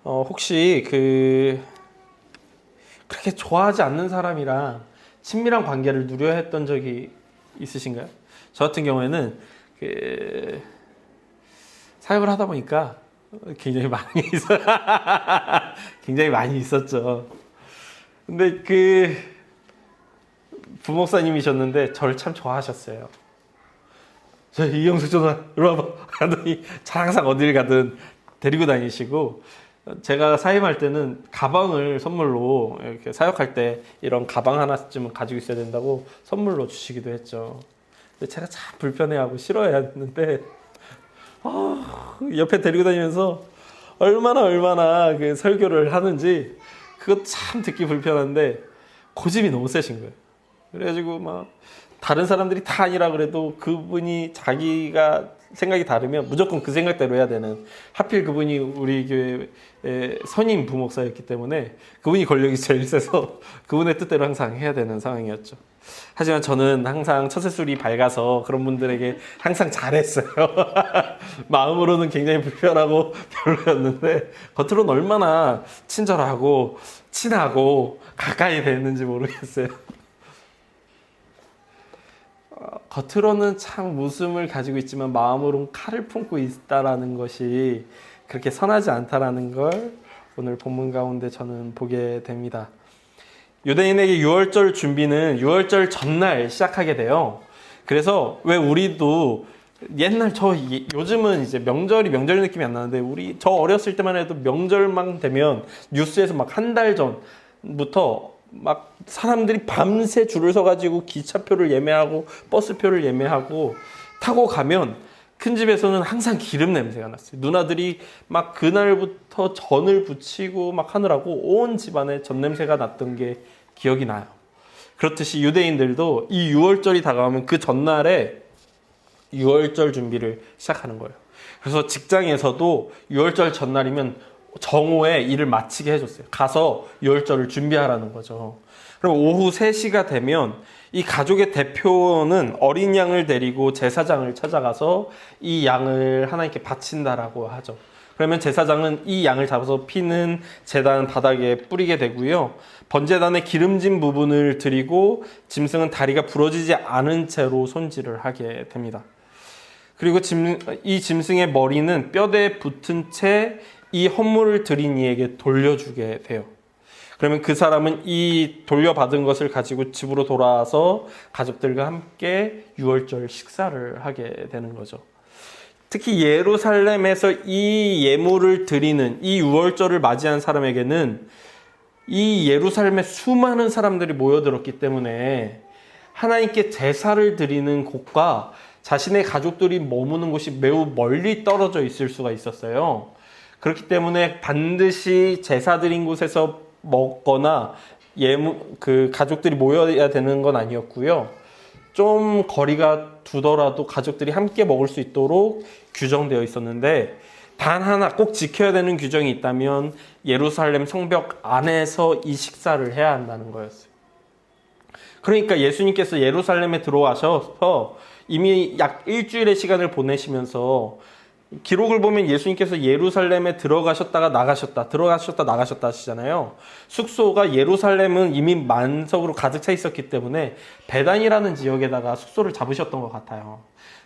혹시 그렇게 좋아하지 않는 사람이랑 친밀한 관계를 누려야 했던 적이 있으신가요? 저 같은 경우에는 사역을 하다 보니까 굉장히 많이 굉장히 많이 있었죠. 근데 부목사님이셨는데 저를 참 좋아하셨어요. 저 이영수 전화 이리 와봐 하더니 항상 어딜 가든 데리고 다니시고, 제가 사임할 때는 가방을 선물로, 이렇게 사역할 때 이런 가방 하나쯤은 가지고 있어야 된다고 선물로 주시기도 했죠. 근데 제가 참 불편해하고 싫어했는데 옆에 데리고 다니면서 얼마나 그 설교를 하는지 그거 참 듣기 불편한데 고집이 너무 세신 거예요. 그래가지고 막 다른 사람들이 다 아니라 그래도 그분이 자기가 생각이 다르면 무조건 그 생각대로 해야 되는, 하필 그분이 우리 교회의 선임 부목사였기 때문에 그분이 권력이 제일 세서 그분의 뜻대로 항상 해야 되는 상황이었죠. 하지만 저는 항상 처세술이 밝아서 그런 분들에게 항상 잘했어요. 마음으로는 굉장히 불편하고 별로였는데 겉으로는 얼마나 친절하고 친하고 가까이 됐는지 모르겠어요. 겉으로는 참 웃음을 가지고 있지만 마음으로는 칼을 품고 있다라는 것이 그렇게 선하지 않다라는 걸 오늘 본문 가운데 저는 보게 됩니다. 유대인에게 유월절 준비는 유월절 전날 시작하게 돼요. 그래서 왜 우리도 옛날 요즘은 이제 명절 느낌이 안 나는데 저 어렸을 때만 해도 명절만 되면 뉴스에서 막 한 달 전부터 막 사람들이 밤새 줄을 서가지고 기차표를 예매하고 버스표를 예매하고 타고 가면 큰 집에서는 항상 기름 냄새가 났어요. 누나들이 막 그날부터 전을 부치고 막 하느라고 온 집안에 전 냄새가 났던 게 기억이 나요. 그렇듯이 유대인들도 이 유월절이 다가오면 그 전날에 유월절 준비를 시작하는 거예요. 그래서 직장에서도 유월절 전날이면 정오에 일을 마치게 해줬어요. 가서 유월절을 준비하라는 거죠. 그럼 오후 3시가 되면 이 가족의 대표는 어린 양을 데리고 제사장을 찾아가서 이 양을 하나님께 바친다라고 하죠. 그러면 제사장은 이 양을 잡아서 피는 제단 바닥에 뿌리게 되고요. 번제단의 기름진 부분을 드리고 짐승은 다리가 부러지지 않은 채로 손질을 하게 됩니다. 그리고 이 짐승의 머리는 뼈대에 붙은 채 이 헌물을 드린 이에게 돌려주게 돼요. 그러면 그 사람은 이 돌려받은 것을 가지고 집으로 돌아와서 가족들과 함께 유월절 식사를 하게 되는 거죠. 특히 예루살렘에서 이 예물을 드리는 이 유월절을 맞이한 사람에게는 이 예루살렘에 수많은 사람들이 모여들었기 때문에 하나님께 제사를 드리는 곳과 자신의 가족들이 머무는 곳이 매우 멀리 떨어져 있을 수가 있었어요. 그렇기 때문에 반드시 제사 드린 곳에서 먹거나 가족들이 모여야 되는 건 아니었고요. 좀 거리가 두더라도 가족들이 함께 먹을 수 있도록 규정되어 있었는데, 단 하나 꼭 지켜야 되는 규정이 있다면 예루살렘 성벽 안에서 이 식사를 해야 한다는 거였어요. 그러니까 예수님께서 예루살렘에 들어와셔서 이미 약 일주일의 시간을 보내시면서, 기록을 보면 예수님께서 예루살렘에 들어가셨다가 나가셨다 하시잖아요. 숙소가 예루살렘은 이미 만석으로 가득 차 있었기 때문에 베단이라는 지역에다가 숙소를 잡으셨던 것 같아요.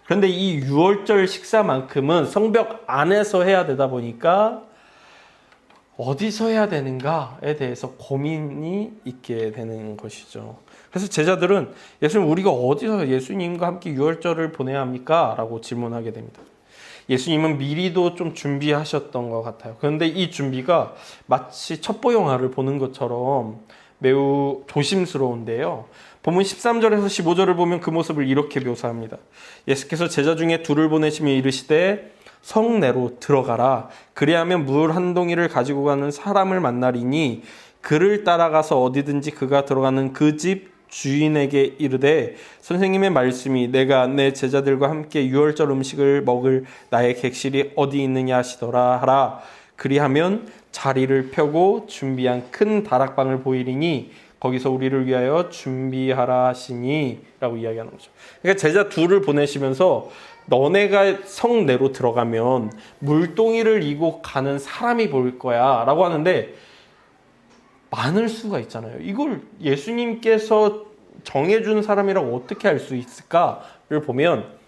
그런데 이 유월절 식사만큼은 성벽 안에서 해야 되다 보니까 어디서 해야 되는가에 대해서 고민이 있게 되는 것이죠. 그래서 제자들은 예수님, 우리가 어디서 예수님과 함께 유월절을 보내야 합니까? 라고 질문하게 됩니다. 예수님은 미리도 좀 준비하셨던 것 같아요. 그런데 이 준비가 마치 첩보 영화를 보는 것처럼 매우 조심스러운데요. 본문 13절에서 15절을 보면 그 모습을 이렇게 묘사합니다. 예수께서 제자 중에 둘을 보내시며 이르시되 성내로 들어가라. 그리하면 물 한 동이를 가지고 가는 사람을 만나리니 그를 따라가서 어디든지 그가 들어가는 그 집 주인에게 이르되 선생님의 말씀이 내가 내 제자들과 함께 유월절 음식을 먹을 나의 객실이 어디 있느냐 하시더라 하라. 그리하면 자리를 펴고 준비한 큰 다락방을 보이리니 거기서 우리를 위하여 준비하라 하시니 라고 이야기하는 거죠. 그러니까 제자 둘을 보내시면서 너네가 성내로 들어가면 물동이를 이고 가는 사람이 보일 거야 라고 하는데, 많을 수가 있잖아요. 이걸 예수님께서 정해준 사람이라고 어떻게 알 수 있을까를 보면,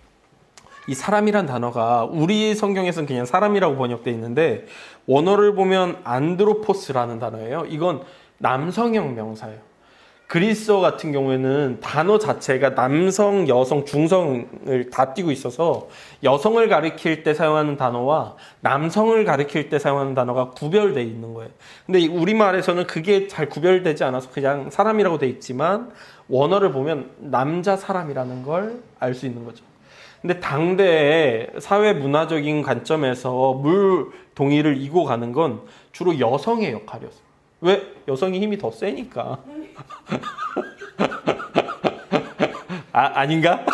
이 사람이란 단어가 우리 성경에서는 그냥 사람이라고 번역되어 있는데 원어를 보면 안드로포스라는 단어예요. 이건 남성형 명사예요. 그리스어 같은 경우에는 단어 자체가 남성, 여성, 중성을 다 띄고 있어서 여성을 가리킬 때 사용하는 단어와 남성을 가리킬 때 사용하는 단어가 구별되어 있는 거예요. 근데 우리말에서는 그게 잘 구별되지 않아서 그냥 사람이라고 돼 있지만 원어를 보면 남자 사람이라는 걸 알 수 있는 거죠. 근데 당대의 사회 문화적인 관점에서 물 동이를 이고 가는 건 주로 여성의 역할이었어요. 왜? 여성이 힘이 더 세니까. 아닌가?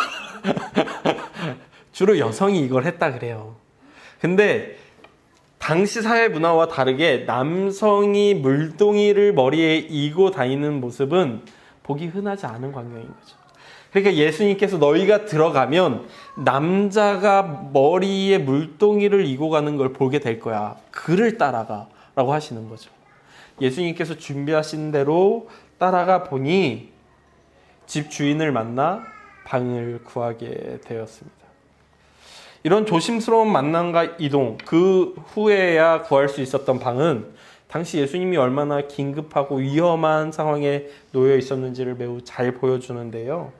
주로 여성이 이걸 했다 그래요. 근데 당시 사회 문화와 다르게 남성이 물동이를 머리에 이고 다니는 모습은 보기 흔하지 않은 광경인 거죠. 그러니까 예수님께서 너희가 들어가면 남자가 머리에 물동이를 이고 가는 걸 보게 될 거야. 그를 따라가 라고 하시는 거죠. 예수님께서 준비하신 대로 따라가 보니 집 주인을 만나 방을 구하게 되었습니다. 이런 조심스러운 만남과 이동, 그 후에야 구할 수 있었던 방은 당시 예수님이 얼마나 긴급하고 위험한 상황에 놓여 있었는지를 매우 잘 보여주는데요.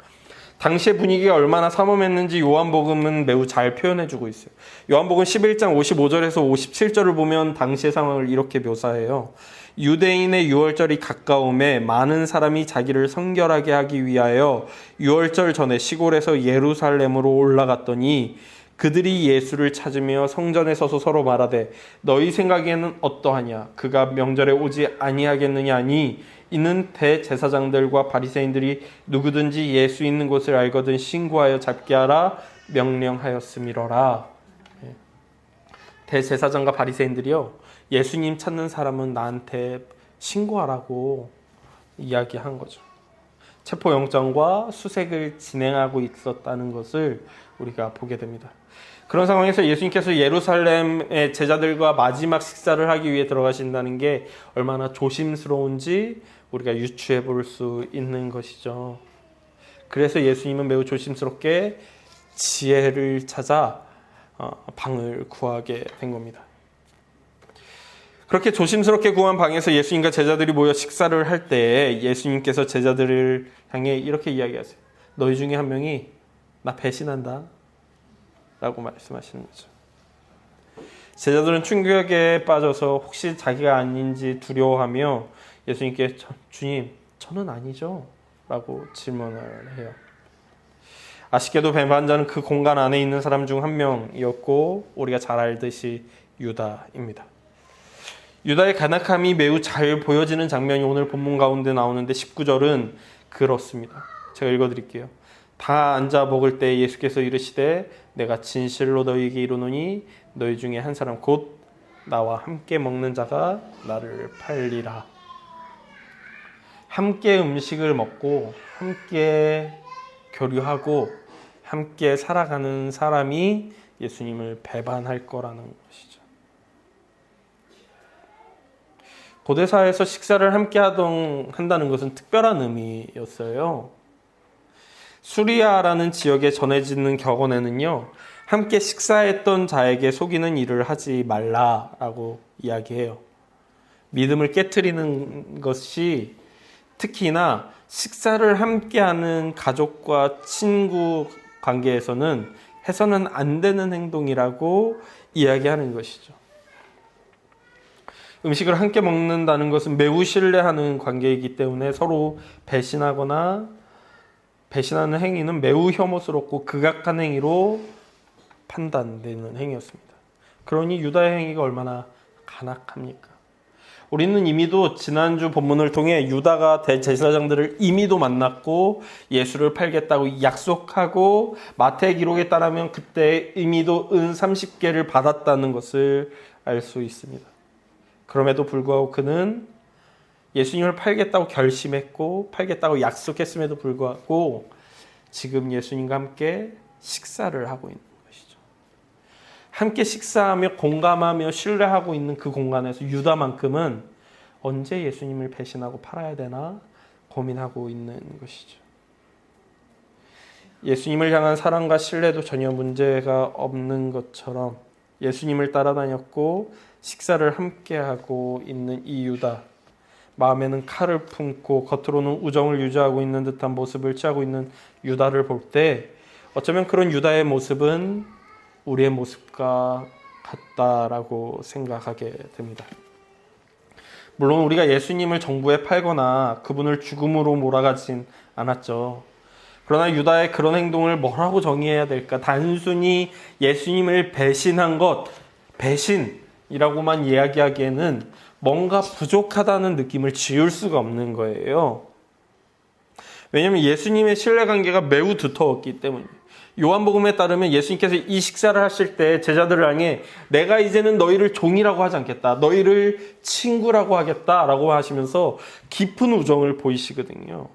당시의 분위기가 얼마나 삼엄했는지 요한복음은 매우 잘 표현해주고 있어요. 요한복음 11장 55절에서 57절을 보면 당시의 상황을 이렇게 묘사해요. 유대인의 유월절이 가까움에 많은 사람이 자기를 성결하게 하기 위하여 유월절 전에 시골에서 예루살렘으로 올라갔더니 그들이 예수를 찾으며 성전에 서서 서로 말하되 너희 생각에는 어떠하냐? 그가 명절에 오지 아니하겠느냐 하니 이는 대제사장들과 바리새인들이 누구든지 예수 있는 곳을 알거든 신고하여 잡게 하라 명령하였음이로라. 대제사장과 바리새인들이요, 예수님 찾는 사람은 나한테 신고하라고 이야기한 거죠. 체포영장과 수색을 진행하고 있었다는 것을 우리가 보게 됩니다. 그런 상황에서 예수님께서 예루살렘의 제자들과 마지막 식사를 하기 위해 들어가신다는 게 얼마나 조심스러운지 우리가 유추해 볼 수 있는 것이죠. 그래서 예수님은 매우 조심스럽게 지혜를 찾아 방을 구하게 된 겁니다. 그렇게 조심스럽게 구한 방에서 예수님과 제자들이 모여 식사를 할 때 예수님께서 제자들을 향해 이렇게 이야기하세요. 너희 중에 한 명이 나 배신한다 라고 말씀하시는 거죠. 제자들은 충격에 빠져서 혹시 자기가 아닌지 두려워하며 예수님께 주님, 저는 아니죠 라고 질문을 해요. 아쉽게도 배반자는 그 공간 안에 있는 사람 중 한 명이었고 우리가 잘 알듯이 유다입니다. 유다의 간악함이 매우 잘 보여지는 장면이 오늘 본문 가운데 나오는데 19절은 그렇습니다. 제가 읽어드릴게요. 다 앉아 먹을 때 예수께서 이르시되 내가 진실로 너희에게 이르노니 너희 중에 한 사람 곧 나와 함께 먹는 자가 나를 팔리라. 함께 음식을 먹고 함께 교류하고 함께 살아가는 사람이 예수님을 배반할 거라는 것이죠. 고대사에서 식사를 함께 한다는 것은 특별한 의미였어요. 수리아라는 지역에 전해지는 격언에는요, 함께 식사했던 자에게 속이는 일을 하지 말라라고 이야기해요. 믿음을 깨트리는 것이 특히나 식사를 함께하는 가족과 친구 관계에서는 해서는 안 되는 행동이라고 이야기하는 것이죠. 음식을 함께 먹는다는 것은 매우 신뢰하는 관계이기 때문에 서로 배신하는 행위는 매우 혐오스럽고 극악한 행위로 판단되는 행위였습니다. 그러니 유다의 행위가 얼마나 간악합니까? 우리는 이미도 지난주 본문을 통해 유다가 대제사장들을 이미도 만났고 예수를 팔겠다고 약속하고 마태 기록에 따르면 그때 이미도 은 30개를 받았다는 것을 알 수 있습니다. 그럼에도 불구하고 그는 예수님을 팔겠다고 결심했고 팔겠다고 약속했음에도 불구하고 지금 예수님과 함께 식사를 하고 있는 것이죠. 함께 식사하며 공감하며 신뢰하고 있는 그 공간에서 유다만큼은 언제 예수님을 배신하고 팔아야 되나 고민하고 있는 것이죠. 예수님을 향한 사랑과 신뢰도 전혀 문제가 없는 것처럼 예수님을 따라다녔고 식사를 함께하고 있는 이 유다, 마음에는 칼을 품고 겉으로는 우정을 유지하고 있는 듯한 모습을 취하고 있는 유다를 볼 때 어쩌면 그런 유다의 모습은 우리의 모습과 같다라고 생각하게 됩니다. 물론 우리가 예수님을 정부에 팔거나 그분을 죽음으로 몰아가진 않았죠. 그러나 유다의 그런 행동을 뭐라고 정의해야 될까? 단순히 예수님을 배신한 것, 배신이라고만 이야기하기에는 뭔가 부족하다는 느낌을 지울 수가 없는 거예요. 왜냐하면 예수님의 신뢰관계가 매우 두터웠기 때문이에요. 요한복음에 따르면 예수님께서 이 식사를 하실 때 제자들을 향해 내가 이제는 너희를 종이라고 하지 않겠다. 너희를 친구라고 하겠다라고 하시면서 깊은 우정을 보이시거든요.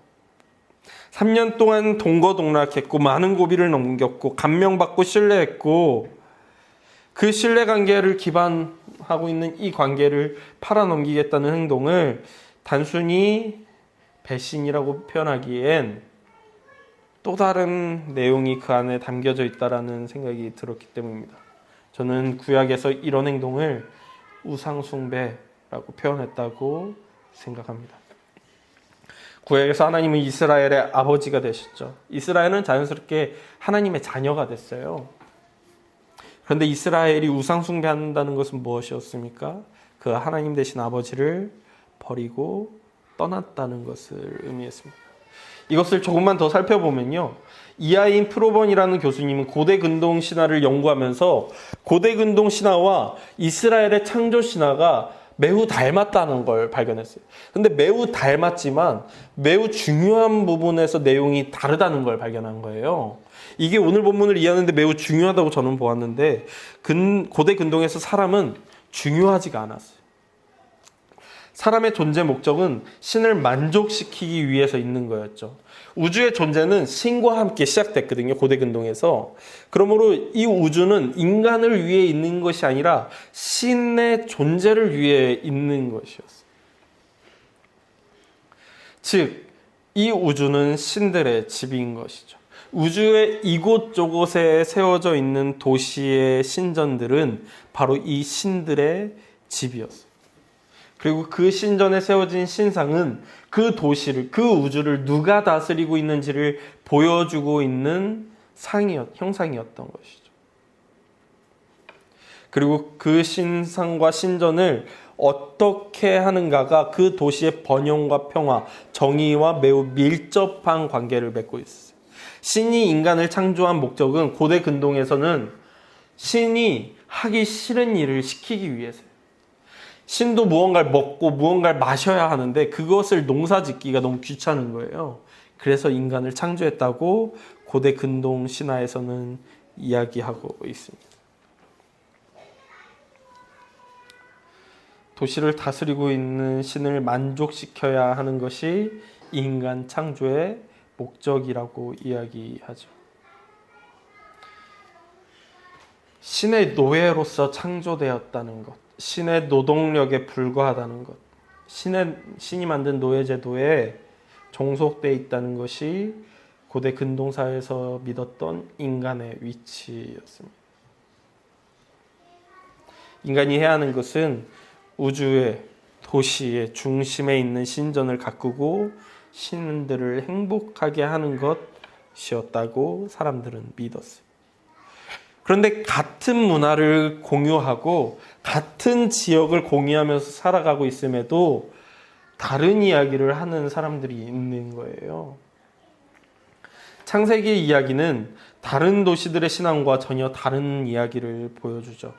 3년 동안 동거동락했고 많은 고비를 넘겼고 감명받고 신뢰했고 그 신뢰관계를 기반하고 있는 이 관계를 팔아넘기겠다는 행동을 단순히 배신이라고 표현하기엔 또 다른 내용이 그 안에 담겨져 있다라는 생각이 들었기 때문입니다. 저는 구약에서 이런 행동을 우상숭배라고 표현했다고 생각합니다. 구약에서 하나님은 이스라엘의 아버지가 되셨죠. 이스라엘은 자연스럽게 하나님의 자녀가 됐어요. 그런데 이스라엘이 우상숭배한다는 것은 무엇이었습니까? 그 하나님 되신 아버지를 버리고 떠났다는 것을 의미했습니다. 이것을 조금만 더 살펴보면요. 이하인 프로번이라는 교수님은 고대 근동 신화를 연구하면서 고대 근동 신화와 이스라엘의 창조 신화가 매우 닮았다는 걸 발견했어요. 근데 매우 닮았지만 매우 중요한 부분에서 내용이 다르다는 걸 발견한 거예요. 이게 오늘 본문을 이해하는데 매우 중요하다고 저는 보았는데 고대 근동에서 사람은 중요하지가 않았어요. 사람의 존재 목적은 신을 만족시키기 위해서 있는 거였죠. 우주의 존재는 신과 함께 시작됐거든요. 고대 근동에서. 그러므로 이 우주는 인간을 위해 있는 것이 아니라 신의 존재를 위해 있는 것이었어요. 즉, 이 우주는 신들의 집인 것이죠. 우주의 이곳저곳에 세워져 있는 도시의 신전들은 바로 이 신들의 집이었어요. 그리고 그 신전에 세워진 신상은 그 도시를, 그 우주를 누가 다스리고 있는지를 보여주고 있는 형상이었던 것이죠. 그리고 그 신상과 신전을 어떻게 하는가가 그 도시의 번영과 평화, 정의와 매우 밀접한 관계를 맺고 있어요. 신이 인간을 창조한 목적은 고대 근동에서는 신이 하기 싫은 일을 시키기 위해서요. 신도 무언가를 먹고 무언가를 마셔야 하는데 그것을 농사짓기가 너무 귀찮은 거예요. 그래서 인간을 창조했다고 고대 근동 신화에서는 이야기하고 있습니다. 도시를 다스리고 있는 신을 만족시켜야 하는 것이 인간 창조의 목적이라고 이야기하죠. 신의 노예로서 창조되었다는 것, 신의 노동력에 불과하다는 것, 신이 만든 노예제도에 종속되어 있다는 것이 고대 근동사회에서 믿었던 인간의 위치였습니다. 인간이 해야 하는 것은 우주의 도시의 중심에 있는 신전을 가꾸고 신들을 행복하게 하는 것이었다고 사람들은 믿었어요. 그런데 같은 문화를 공유하고 같은 지역을 공유하면서 살아가고 있음에도 다른 이야기를 하는 사람들이 있는 거예요. 창세기 이야기는 다른 도시들의 신앙과 전혀 다른 이야기를 보여주죠.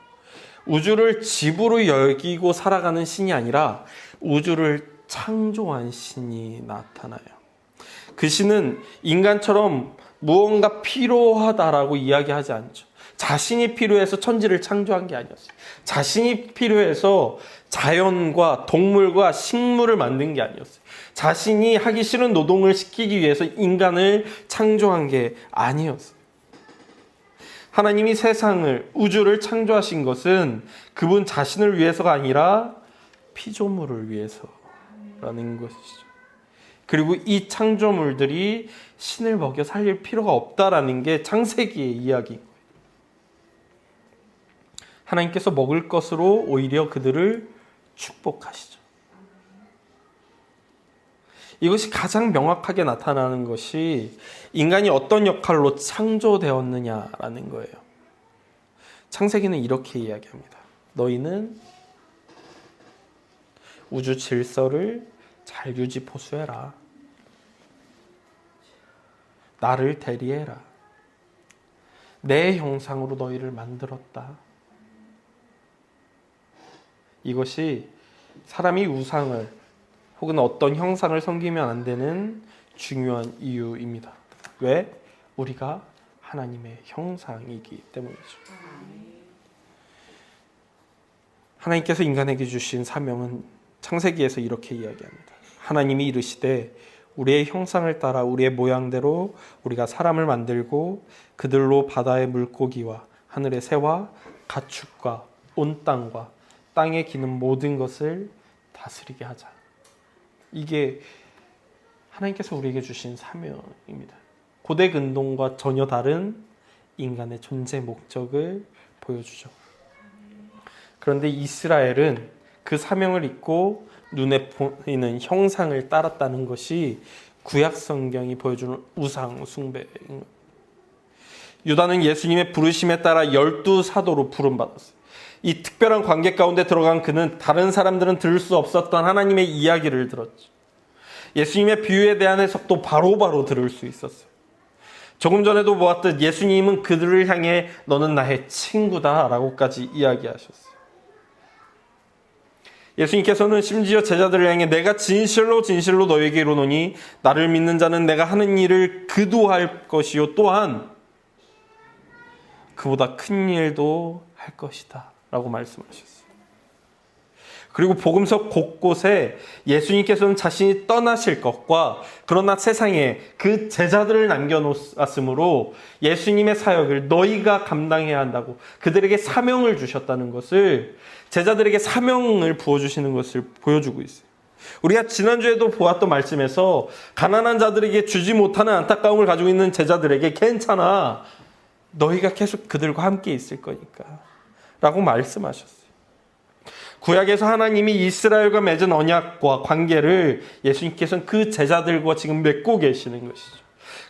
우주를 집으로 여기고 살아가는 신이 아니라 우주를 창조한 신이 나타나요. 그 신은 인간처럼 무언가 필요하다라고 이야기하지 않죠. 자신이 필요해서 천지를 창조한 게 아니었어요. 자신이 필요해서 자연과 동물과 식물을 만든 게 아니었어요. 자신이 하기 싫은 노동을 시키기 위해서 인간을 창조한 게 아니었어요. 하나님이 세상을, 우주를 창조하신 것은 그분 자신을 위해서가 아니라 피조물을 위해서라는 것이죠. 그리고 이 창조물들이 신을 먹여 살릴 필요가 없다라는 게 창세기의 이야기인 거예요. 하나님께서 먹을 것으로 오히려 그들을 축복하시죠. 이것이 가장 명확하게 나타나는 것이 인간이 어떤 역할로 창조되었느냐라는 거예요. 창세기는 이렇게 이야기합니다. 너희는 우주 질서를 잘 유지보수해라. 나를 대리해라. 내 형상으로 너희를 만들었다. 이것이 사람이 우상을 혹은 어떤 형상을 섬기면 안 되는 중요한 이유입니다. 왜? 우리가 하나님의 형상이기 때문이죠. 하나님께서 인간에게 주신 사명은 창세기에서 이렇게 이야기합니다. 하나님이 이르시되 우리의 형상을 따라 우리의 모양대로 우리가 사람을 만들고 그들로 바다의 물고기와 하늘의 새와 가축과 온 땅과 땅에 기는 모든 것을 다스리게 하자. 이게 하나님께서 우리에게 주신 사명입니다. 고대 근동과 전혀 다른 인간의 존재 목적을 보여주죠. 그런데 이스라엘은 그 사명을 잊고 눈에 보이는 형상을 따랐다는 것이 구약 성경이 보여주는 우상 숭배인 거예요. 유다는 예수님의 부르심에 따라 12사도로 부름받았어요. 이 특별한 관계 가운데 들어간 그는 다른 사람들은 들을 수 없었던 하나님의 이야기를 들었죠. 예수님의 비유에 대한 해석도 바로바로 들을 수 있었어요. 조금 전에도 보았듯 예수님은 그들을 향해 너는 나의 친구다 라고까지 이야기하셨어요. 예수님께서는 심지어 제자들을 향해 내가 진실로 진실로 너에게 이르노니 나를 믿는 자는 내가 하는 일을 그도 할 것이요 또한 그보다 큰 일도 할 것이다 라고 말씀하셨어요. 그리고 복음서 곳곳에 예수님께서는 자신이 떠나실 것과 그러나 세상에 그 제자들을 남겨놓았으므로 예수님의 사역을 너희가 감당해야 한다고 그들에게 사명을 주셨다는 것을, 제자들에게 사명을 부어주시는 것을 보여주고 있어요. 우리가 지난주에도 보았던 말씀에서 가난한 자들에게 주지 못하는 안타까움을 가지고 있는 제자들에게 괜찮아, 너희가 계속 그들과 함께 있을 거니까 라고 말씀하셨어요. 구약에서 하나님이 이스라엘과 맺은 언약과 관계를 예수님께서는 그 제자들과 지금 맺고 계시는 것이죠.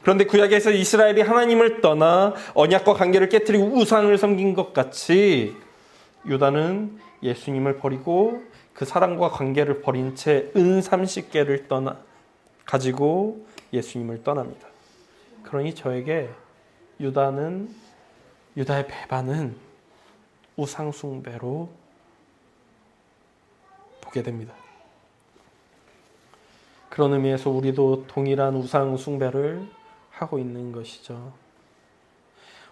그런데 구약에서 이스라엘이 하나님을 떠나 언약과 관계를 깨뜨리고 우상을 섬긴 것 같이 유다는 예수님을 버리고 그 사랑과 관계를 버린 채 은 30개를 가지고 예수님을 떠납니다. 그러니 저에게 유다의 배반은 우상 숭배로 보게 됩니다. 그런 의미에서 우리도 동일한 우상 숭배를 하고 있는 것이죠.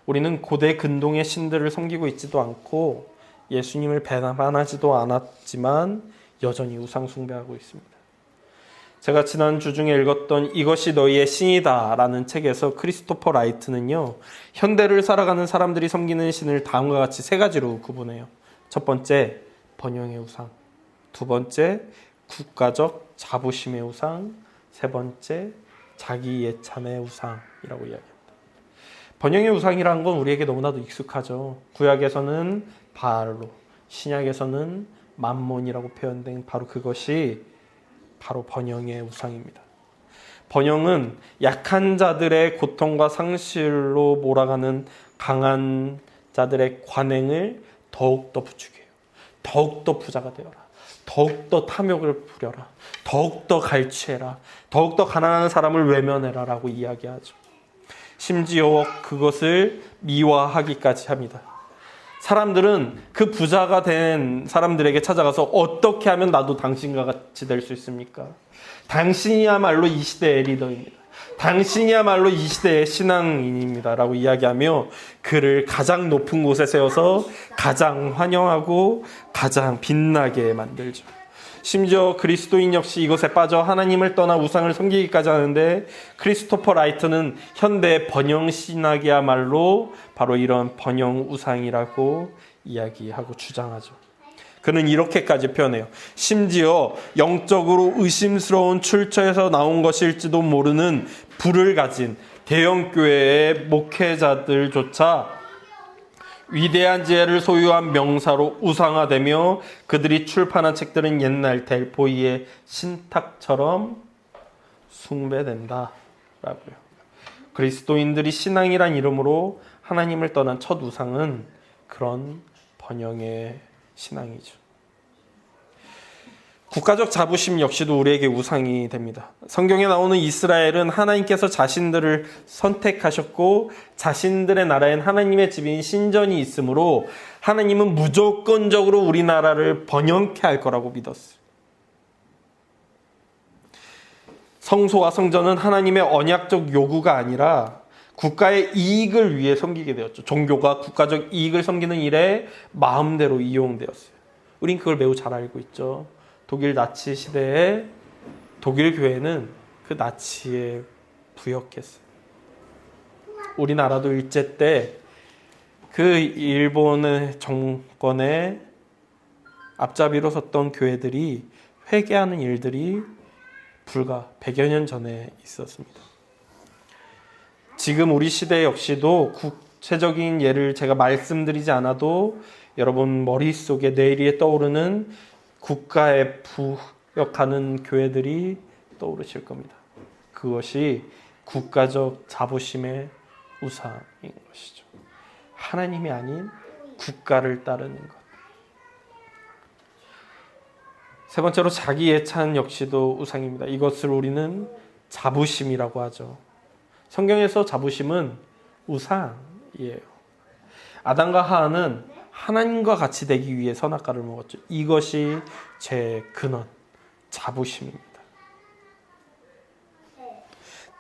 우리는 고대 근동의 신들을 섬기고 있지도 않고 예수님을 배반하지도 않았지만 여전히 우상 숭배하고 있습니다. 제가 지난주 중에 읽었던 이것이 너희의 신이다 라는 책에서 크리스토퍼 라이트는요, 현대를 살아가는 사람들이 섬기는 신을 다음과 같이 세 가지로 구분해요. 첫 번째, 번영의 우상. 두 번째, 국가적 자부심의 우상. 세 번째, 자기 예찬의 우상이라고 이야기합니다. 번영의 우상이라는 건 우리에게 너무나도 익숙하죠. 구약에서는 바알로, 신약에서는 맘몬이라고 표현된 바로 그것이 바로 번영의 우상입니다. 번영은 약한 자들의 고통과 상실로 몰아가는 강한 자들의 관행을 더욱더 부추겨요. 더욱더 부자가 되어라. 더욱더 탐욕을 부려라. 더욱더 갈취해라. 더욱더 가난한 사람을 외면해라 라고 이야기하죠. 심지어 그것을 미화하기까지 합니다. 사람들은 그 부자가 된 사람들에게 찾아가서 어떻게 하면 나도 당신과 같이 될 수 있습니까? 당신이야말로 이 시대의 리더입니다. 당신이야말로 이 시대의 신앙인입니다 라고 이야기하며 그를 가장 높은 곳에 세워서 가장 환영하고 가장 빛나게 만들죠. 심지어 그리스도인 역시 이것에 빠져 하나님을 떠나 우상을 섬기기까지 하는데, 크리스토퍼 라이트는 현대 번영신학이야말로 바로 이런 번영 우상이라고 이야기하고 주장하죠. 그는 이렇게까지 표현해요. 심지어 영적으로 의심스러운 출처에서 나온 것일지도 모르는 불을 가진 대형교회의 목회자들조차 위대한 지혜를 소유한 명사로 우상화되며 그들이 출판한 책들은 옛날 델보이의 신탁처럼 숭배된다 라고요. 그리스도인들이 신앙이란 이름으로 하나님을 떠난 첫 우상은 그런 번영의 신앙이죠. 국가적 자부심 역시도 우리에게 우상이 됩니다. 성경에 나오는 이스라엘은 하나님께서 자신들을 선택하셨고 자신들의 나라엔 하나님의 집인 신전이 있으므로 하나님은 무조건적으로 우리나라를 번영케 할 거라고 믿었어요. 성소와 성전은 하나님의 언약적 요구가 아니라 국가의 이익을 위해 섬기게 되었죠. 종교가 국가적 이익을 섬기는 일에 마음대로 이용되었어요. 우린 그걸 매우 잘 알고 있죠. 독일 나치 시대에 독일 교회는 그 나치에 부역했어요. 우리나라도 일제 때 그 일본의 정권의 앞잡이로 섰던 교회들이 회개하는 일들이 불과 100여 년 전에 있었습니다. 지금 우리 시대 역시도 구체적인 예를 제가 말씀드리지 않아도 여러분 머릿속에 뇌리에 떠오르는 국가에 부역하는 교회들이 떠오르실 겁니다. 그것이 국가적 자부심의 우상인 것이죠. 하나님이 아닌 국가를 따르는 것. 세 번째로 자기 예찬 역시도 우상입니다. 이것을 우리는 자부심이라고 하죠. 성경에서 자부심은 우상이에요. 아담과 하와는 하나님과 같이 되기 위해 선악과를 먹었죠. 이것이 죄의 근원, 자부심입니다.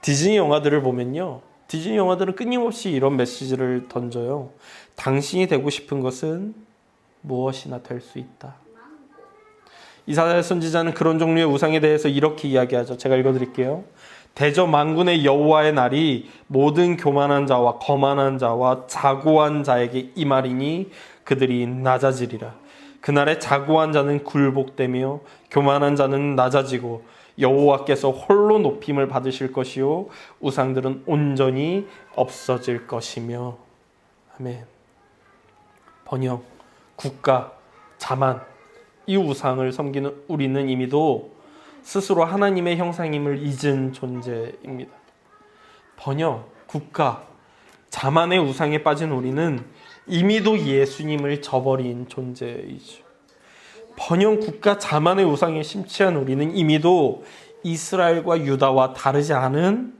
디즈니 영화들을 보면요, 디즈니 영화들은 끊임없이 이런 메시지를 던져요. 당신이 되고 싶은 것은 무엇이나 될 수 있다. 이사야 선지자는 그런 종류의 우상에 대해서 이렇게 이야기하죠. 제가 읽어드릴게요. 대저 만군의 여호와의 날이 모든 교만한 자와 거만한 자와 자고한 자에게 임하리니 그들이 낮아지리라. 그날에 자고한 자는 굴복되며 교만한 자는 낮아지고 여호와께서 홀로 높임을 받으실 것이요 우상들은 온전히 없어질 것이며. 아멘. 번영, 국가, 자만, 이 우상을 섬기는 우리는 이미도 스스로 하나님의 형상임을 잊은 존재입니다. 번영, 국가, 자만의 우상에 빠진 우리는 이미도 예수님을 저버린 존재이죠. 번영, 국가, 자만의 우상에 심취한 우리는 이미도 이스라엘과 유다와 다르지 않은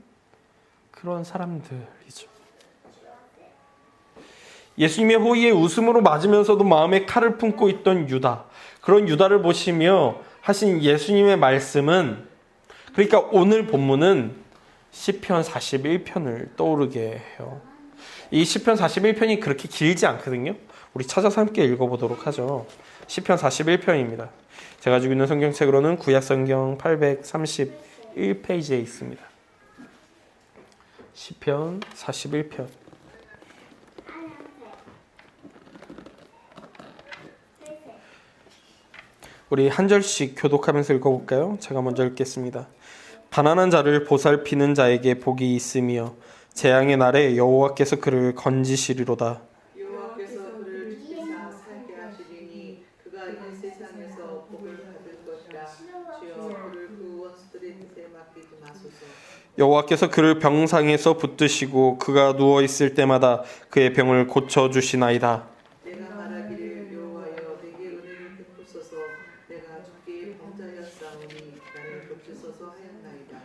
그런 사람들이죠. 예수님의 호의에 웃음으로 맞으면서도 마음에 칼을 품고 있던 유다, 그런 유다를 보시며 하신 예수님의 말씀은, 그러니까 오늘 본문은 시편 41편을 떠오르게 해요. 이 시편 41편이 그렇게 길지 않거든요. 우리 찾아서 함께 읽어보도록 하죠. 시편 41편입니다. 제가 가지고 있는 성경책으로는 구약성경 831페이지에 있습니다. 시편 41편. 우리 한 절씩 교독하면서 읽어볼까요? 제가 먼저 읽겠습니다. 가난한 자를 보살피는 자에게 복이 있으며 재앙의 날에 여호와께서 그를 건지시리로다. 여호와께서 그를 지키사 살게 하시리니 그가 이 세상에서 복을 받을 것이라. 주여 그를 그 원수들의 뜻에 맡기지 마소서. 여호와께서 그를 병상에서 붙드시고 그가 누워 있을 때마다 그의 병을 고쳐 주시나이다. 내가 말하기를 여호와여 내게 은혜를 베푸소서. 내가 죽게 범자였사오니 나를 돕소서 하였나이다.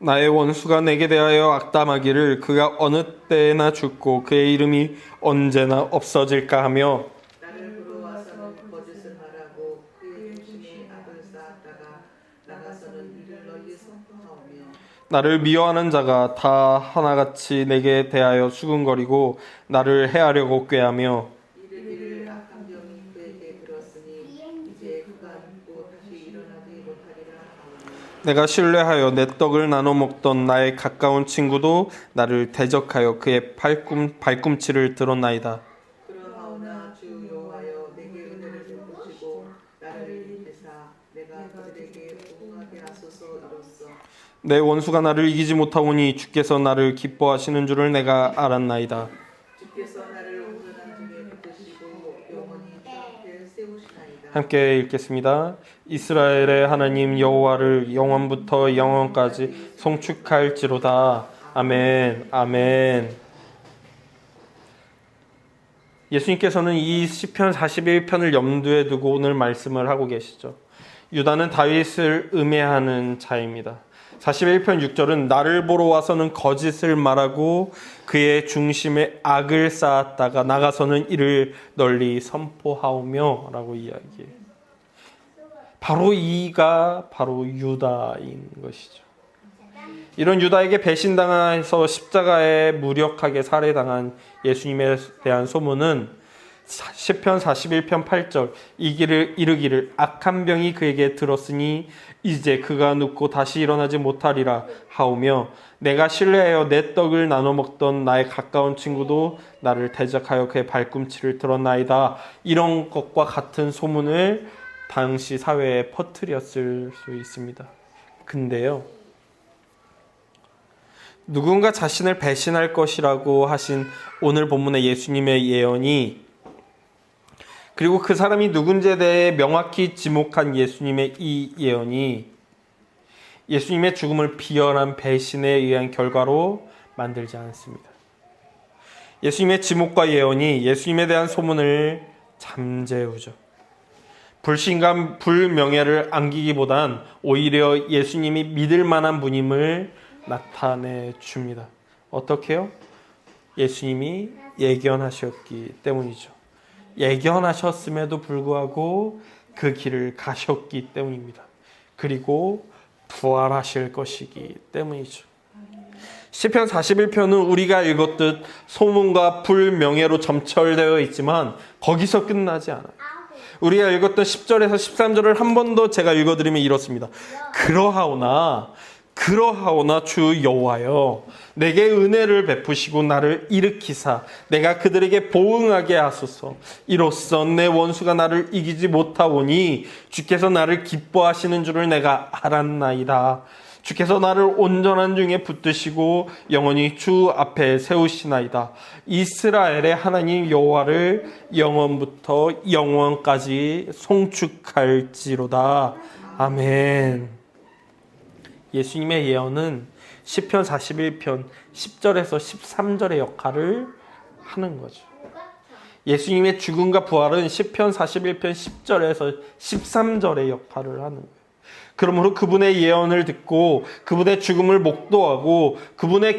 나의 원수가 내게 대하여 악담하기를 그가 어느 때나 죽고 그의 이름이 언제나 없어질까 하며 나를 부러워서는 거짓을 말하고 그의 중심에 악을 쌓았다가 나가서는 이를 너희에 선포하오며 나를 미워하는 자가 다 하나같이 내게 대하여 수군거리고 나를 해하려고 꾀하며 이르기를 악한 병이 그에게 들었으니 이제 그가 눕고 다시 일어나지 못하리라 하오니 내가 신뢰하여 내 떡을 나눠 먹던 나의 가까운 친구도 나를 대적하여 그의 발꿈치를 들었나이다. 그러하오나 주 여호와여 내게 은혜를 베푸시고 나를 일으키사 내가 그들에게 부응하게 하소서 이로써 내 원수가 나를 이기지 못하오니 주께서 나를 기뻐하시는 줄을 내가 알았나이다. 주께서 나를 온전한 중에 붙드시고 영원히 주 앞에 세우시나이다. 함께 읽겠습니다. 이스라엘의 하나님 여호와를 영원부터 영원까지 송축할지로다. 아멘. 아멘. 예수님께서는 이 시편 41편을 염두에 두고 오늘 말씀을 하고 계시죠. 유다는 다윗을 음해하는 자입니다. 41편 6절은 나를 보러 와서는 거짓을 말하고 그의 중심에 악을 쌓았다가 나가서는 이를 널리 선포하오며 라고 이야기해요. 바로 이가 바로 유다인 것이죠. 이런 유다에게 배신당해서 십자가에 무력하게 살해당한 예수님에 대한 소문은 시편 41편 8절 이르기를 악한 병이 그에게 들었으니 이제 그가 눕고 다시 일어나지 못하리라 하오며 내가 신뢰하여 내 떡을 나눠 먹던 나의 가까운 친구도 나를 대적하여 그의 발꿈치를 들었나이다. 이런 것과 같은 소문을 당시 사회에 퍼뜨렸을 수 있습니다. 근데요, 누군가 자신을 배신할 것이라고 하신 오늘 본문의 예수님의 예언이, 그리고 그 사람이 누군지에 대해 명확히 지목한 예수님의 이 예언이 예수님의 죽음을 비열한 배신에 의한 결과로 만들지 않습니다. 예수님의 지목과 예언이 예수님에 대한 소문을 잠재우죠. 불신과 불명예를 안기기보단 오히려 예수님이 믿을 만한 분임을 나타내 줍니다. 어떻게요? 예수님이 예견하셨기 때문이죠. 예견하셨음에도 불구하고 그 길을 가셨기 때문입니다. 그리고 부활하실 것이기 때문이죠. 시편 41편은 우리가 읽었듯 소문과 불명예로 점철되어 있지만 거기서 끝나지 않아요. 우리가 읽었던 10절에서 13절을 한 번 더 제가 읽어드리면 이렇습니다. 그러하오나 주 여호와여 내게 은혜를 베푸시고 나를 일으키사 내가 그들에게 보응하게 하소서. 이로써 내 원수가 나를 이기지 못하오니 주께서 나를 기뻐하시는 줄을 내가 알았나이다. 주께서 나를 온전한 중에 붙드시고 영원히 주 앞에 세우시나이다. 이스라엘의 하나님 여호와를 영원부터 영원까지 송축할지로다. 아멘. 예수님의 예언은 시편 41편 10절에서 13절의 역할을 하는 거죠. 예수님의 죽음과 부활은 시편 41편 10절에서 13절의 역할을 하는 거예요. 그러므로 그분의 예언을 듣고 그분의 죽음을 목도하고 그분의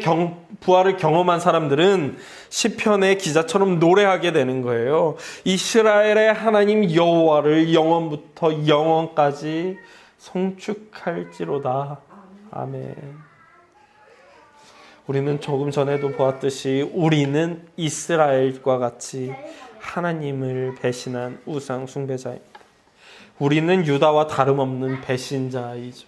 부활을 경험한 사람들은 시편의 기자처럼 노래하게 되는 거예요. 이스라엘의 하나님 여호와를 영원부터 영원까지 송축할지로다. 아멘. 우리는 조금 전에도 보았듯이 우리는 이스라엘과 같이 하나님을 배신한 우상 숭배자입니다. 우리는 유다와 다름없는 배신자이죠.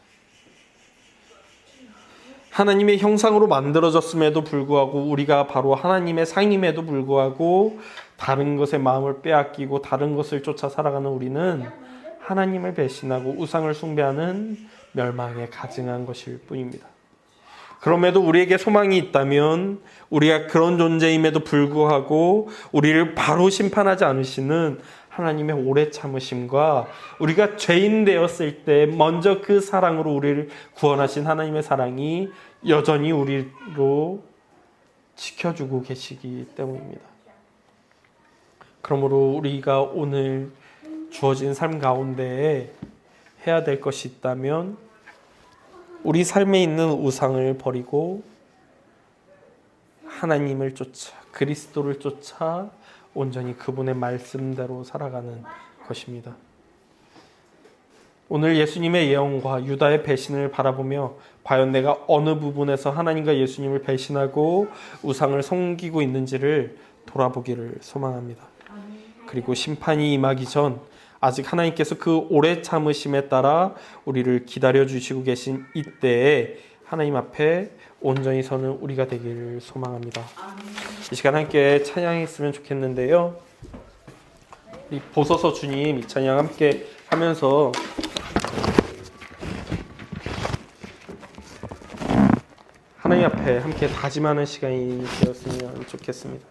하나님의 형상으로 만들어졌음에도 불구하고 우리가 바로 하나님의 상임에도 불구하고 다른 것에 마음을 빼앗기고 다른 것을 쫓아 살아가는 우리는 하나님을 배신하고 우상을 숭배하는 멸망에 가증한 것일 뿐입니다. 그럼에도 우리에게 소망이 있다면 우리가 그런 존재임에도 불구하고 우리를 바로 심판하지 않으시는 하나님의 오래 참으심과 우리가 죄인 되었을 때 먼저 그 사랑으로 우리를 구원하신 하나님의 사랑이 여전히 우리로 지켜주고 계시기 때문입니다. 그러므로 우리가 오늘 주어진 삶 가운데에 해야 될 것이 있다면 우리 삶에 있는 우상을 버리고 하나님을 쫓아 그리스도를 쫓아 온전히 그분의 말씀대로 살아가는 것입니다. 오늘 예수님의 예언과 유다의 배신을 바라보며 과연 내가 어느 부분에서 하나님과 예수님을 배신하고 우상을 섬기고 있는지를 돌아보기를 소망합니다. 그리고 심판이 임하기 전 아직 하나님께서 그 오래 참으심에 따라 우리를 기다려주시고 계신 이때에 하나님 앞에 온전히 서는 우리가 되기를 소망합니다. 이 시간 함께 찬양했으면 좋겠는데요. 이 보소서 주님 이 찬양 함께 하면서 하나님 앞에 함께 다짐하는 시간이 되었으면 좋겠습니다.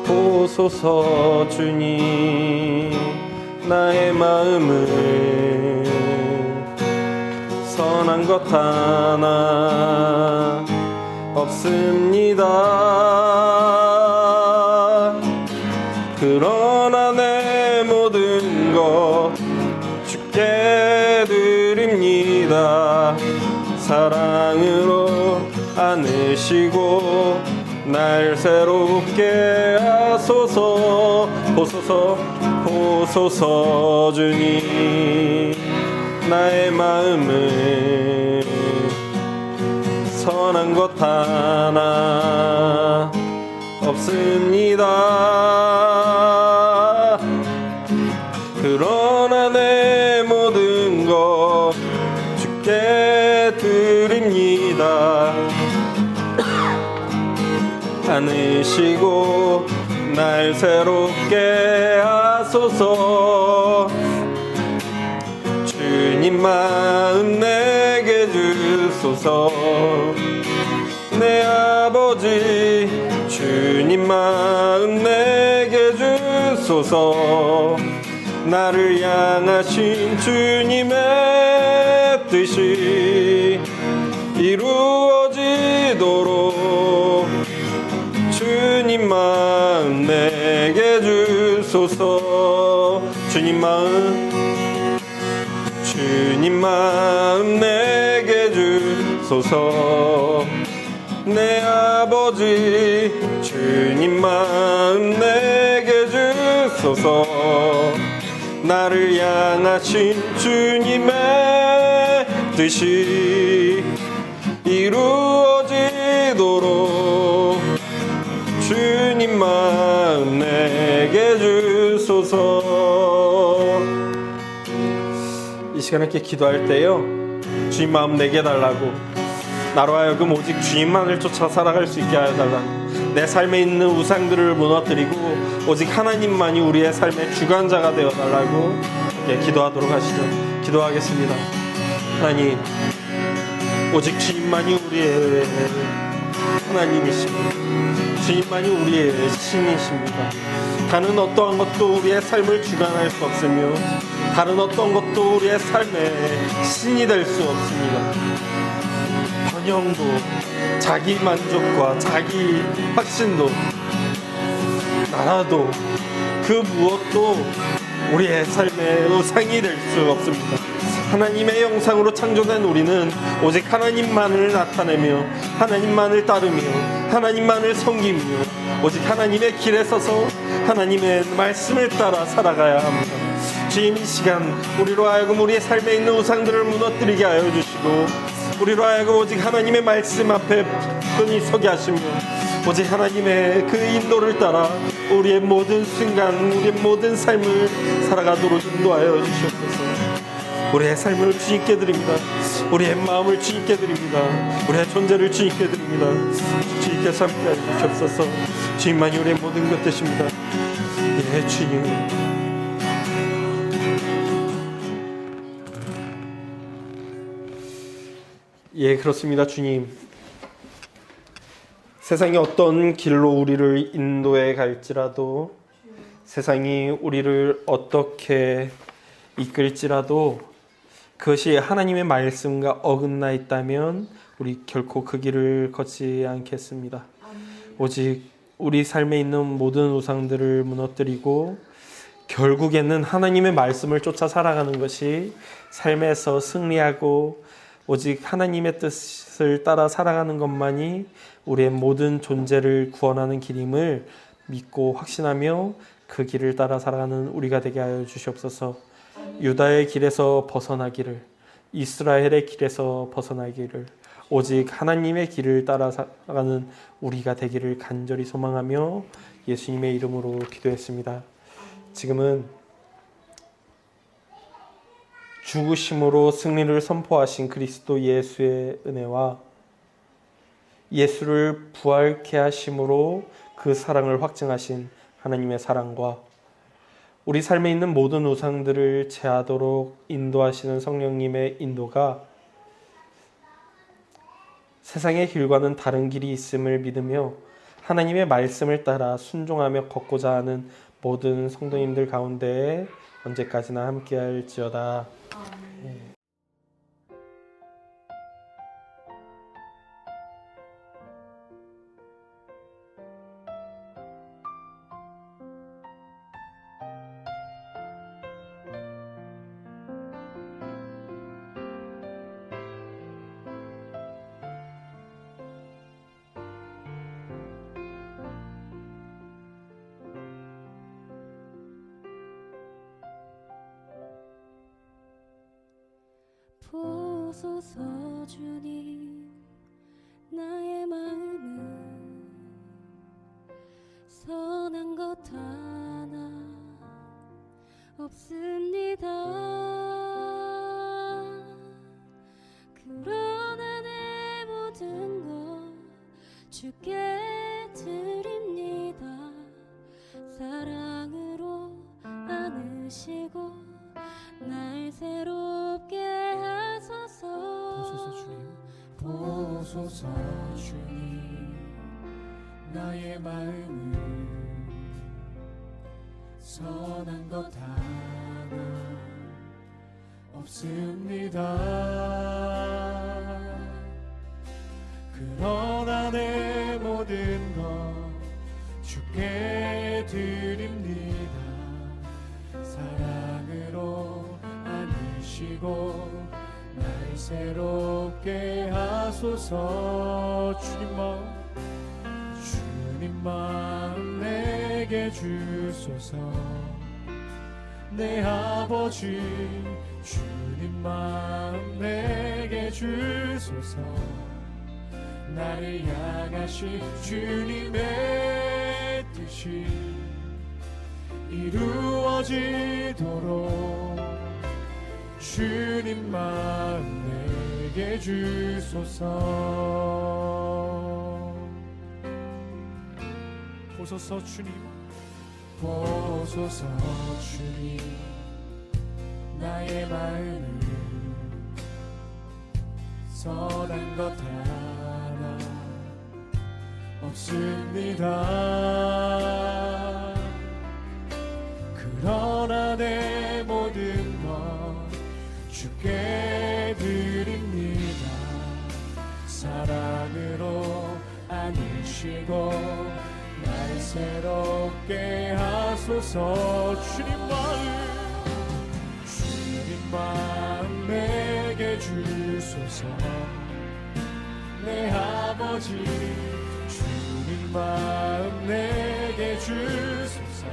보소서 주님 나의 마음을 선한 것 하나 없습니다. 그러나 내 모든 것 주께 드립니다. 사랑으로 안으시고 날 새롭게 하소서. 보소서 주님 나의 마음을 선한 것 하나 없습니다. 그러나 내 모든 것 주께 드립니다. 안으시고 날 새롭게 하소서. 주님 마음 내게 주소서. 내 아버지 주님 마음 내게 주소서. 나를 향하신 주님의 뜻이 이루어지도록 주님 마음 내게 주소서. 주님 마음 내게 주소서. 내 아버지 주님 마음 내게 주소서. 나를 향하신 주님의 뜻이 이루어지도록 주님 마음 내게 주소서. 이 시간에 이렇게 기도할 때요, 주님 마음 내게 달라고, 나로 하여금 오직 주님만을 쫓아 살아갈 수 있게 하여 달라고, 내 삶에 있는 우상들을 무너뜨리고 오직 하나님만이 우리의 삶의 주관자가 되어 달라고 기도하도록 하시죠. 기도하겠습니다. 하나님, 오직 주님만이 우리의 하나님이십니다. 주님만이 우리의 신이십니다. 다른 어떠한 것도 우리의 삶을 주관할 수 없으며 다른 어떤 것도 우리의 삶의 신이 될 수 없습니다. 번영도, 자기 만족과 자기 확신도, 나라도, 그 무엇도 우리의 삶의 우상이 될 수 없습니다. 하나님의 형상으로 창조된 우리는 오직 하나님만을 나타내며 하나님만을 따르며 하나님만을 섬기며 오직 하나님의 길에 서서 하나님의 말씀을 따라 살아가야 합니다. 주님, 이 시간 우리로 하여금 우리의 삶에 있는 우상들을 무너뜨리게 하여 주시고 우리로 하여금 오직 하나님의 말씀 앞에 굳건히 서게 하시며 오직 하나님의 그 인도를 따라 우리의 모든 순간, 우리의 모든 삶을 살아가도록 인도하여 주시옵소서. 우리의 삶을 주님께 드립니다. 우리의 마음을 주님께 드립니다. 우리의 존재를 주님께 드립니다. 주님께서 함께하여 주시옵소서. 주님만이 우리의 모든 것 되십니다. 예, 주님. 예, 그렇습니다. 주님, 세상이 어떤 길로 우리를 인도해 갈지라도, 세상이 우리를 어떻게 이끌지라도 그것이 하나님의 말씀과 어긋나 있다면 우리 결코 그 길을 걷지 않겠습니다. 오직 우리 삶에 있는 모든 우상들을 무너뜨리고 결국에는 하나님의 말씀을 쫓아 살아가는 것이 삶에서 승리하고 오직 하나님의 뜻을 따라 살아가는 것만이 우리의 모든 존재를 구원하는 길임을 믿고 확신하며 그 길을 따라 살아가는 우리가 되게 하여 주시옵소서. 유다의 길에서 벗어나기를, 이스라엘의 길에서 벗어나기를, 오직 하나님의 길을 따라 살아가는 우리가 되기를 간절히 소망하며 예수님의 이름으로 기도했습니다. 지금은 죽으심으로 승리를 선포하신 그리스도 예수의 은혜와 예수를 부활케 하심으로 그 사랑을 확증하신 하나님의 사랑과 우리 삶에 있는 모든 우상들을 제하도록 인도하시는 성령님의 인도가 세상의 길과는 다른 길이 있음을 믿으며 하나님의 말씀을 따라 순종하며 걷고자 하는 모든 성도님들 가운데 언제까지나 함께할지어다. 보소서 주님, 나의 마음은 선한 것 하나 없습니다. 그러나 내 모든 것 주께 드립니다. 사랑으로 안으시고 날 새롭게 하소서. 보소서 주님, 나의 마음을 선한 것 하나 없습니다. 그러나 내 모든 것 주께 드립니다. 사랑으로 안으시고 날 새롭게 하소서. 주님 마음 내게 주소서. 내 아버지 주님 마음 내게 주소서. 나를 향하신 주님의 뜻이 이루어지도록 주님 마음 내게 주소서. 보소서 주님, 보소서 주님, 나의 마음을 선한 것 하나 없습니다. 그러나 내 모든 것 주께 드립니다. 사랑으로 안으시고 날 새롭게 하소서. 주님 마음 내게 주소서. 내 아버지 주님 마음 내게 주소서.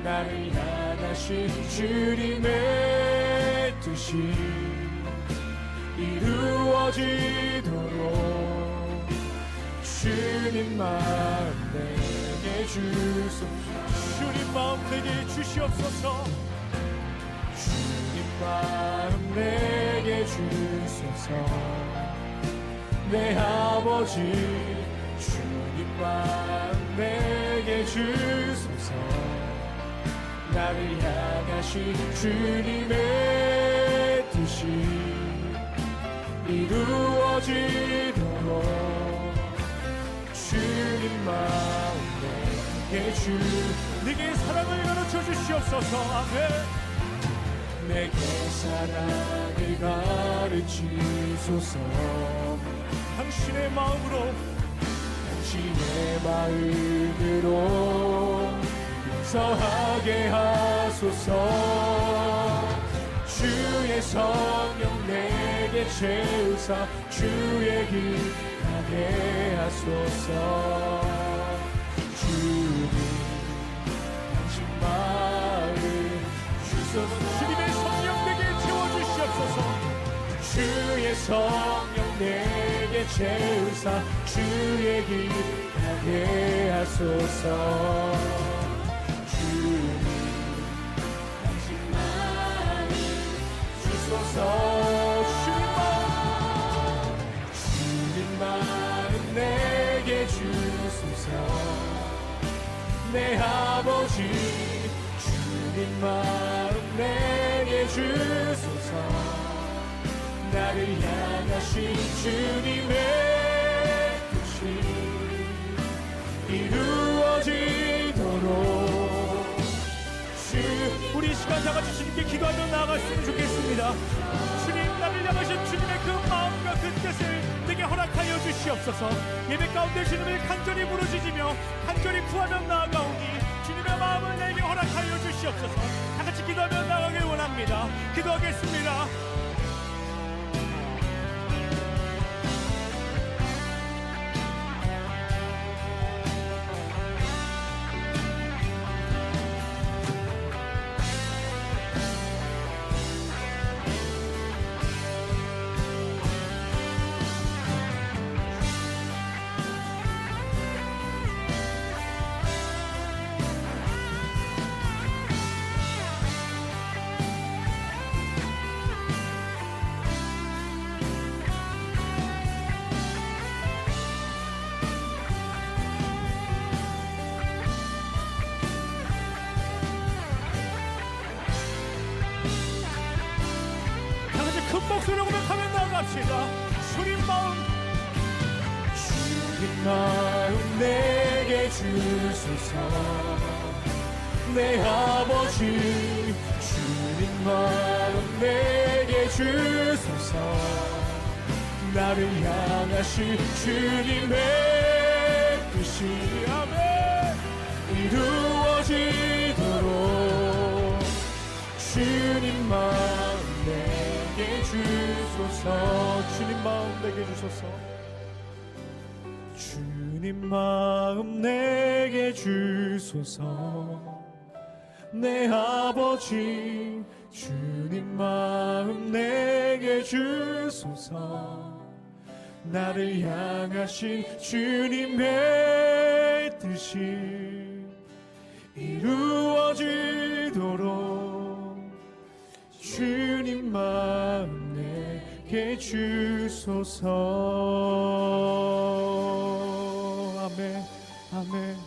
나를 향하신 주님의 뜻이 이루어지도록 주님 마음 내게 주소서. 주님 마음 내게 주시옵소서. 주님 마음 내게 주소서. 내 아버지 주님 마음 내게 주소서. 나를 향하신 주님의 뜻이 이루어지도록 주님 마음 내게 내게 사랑을 가르쳐 주시옵소서. 아멘. 내게 사랑을 가르치소서. 당신의 마음으로 용서하게 하소서. 주의 성령 내게 채우사 주의 길 가게 하소서. 주님 당신 마음 주소서. 주님의 성령 내게 채워주시옵소서. 주의 성령 내게 채우사 주의 길 가게 하소서. 주님 당신 마음 주소서. 주님 마음 내게 주소서. 내 아버지 주님 마음 내게 주소서. 나를 향하신 주님의 뜻이 이루어지도록. 우리 시간 다 같이 주님께 기도하며 나아갔으면 좋겠습니다. 주님, 나를 향하신 주님의 그 마음과 그 뜻을 내게 허락하여 주시옵소서. 예배 가운데 주님을 간절히 부르짖으며 간절히 구하며 나아가오니 주님의 마음을 내게 허락하여 주시옵소서. 다 같이 기도하며 나아가길 원합니다. 기도하겠습니다. 큰 목소리로 고백하며 나아갑시다. 주님 마음 주님 마음 내게 주소서. 내 아버지 주님 마음 내게 주소서. 나를 향하신 주님의 뜻이 아멘 이루어지도록 주님 마음 내게 주소서. 주님 마음 내게 주소서. 주님 마음 내게 주소서. 내 아버지 주님 마음 내게 주소서. 나를 향하신 주님의 뜻이 이루어지도록 주님 마음 내게 주소서. 아멘 아멘.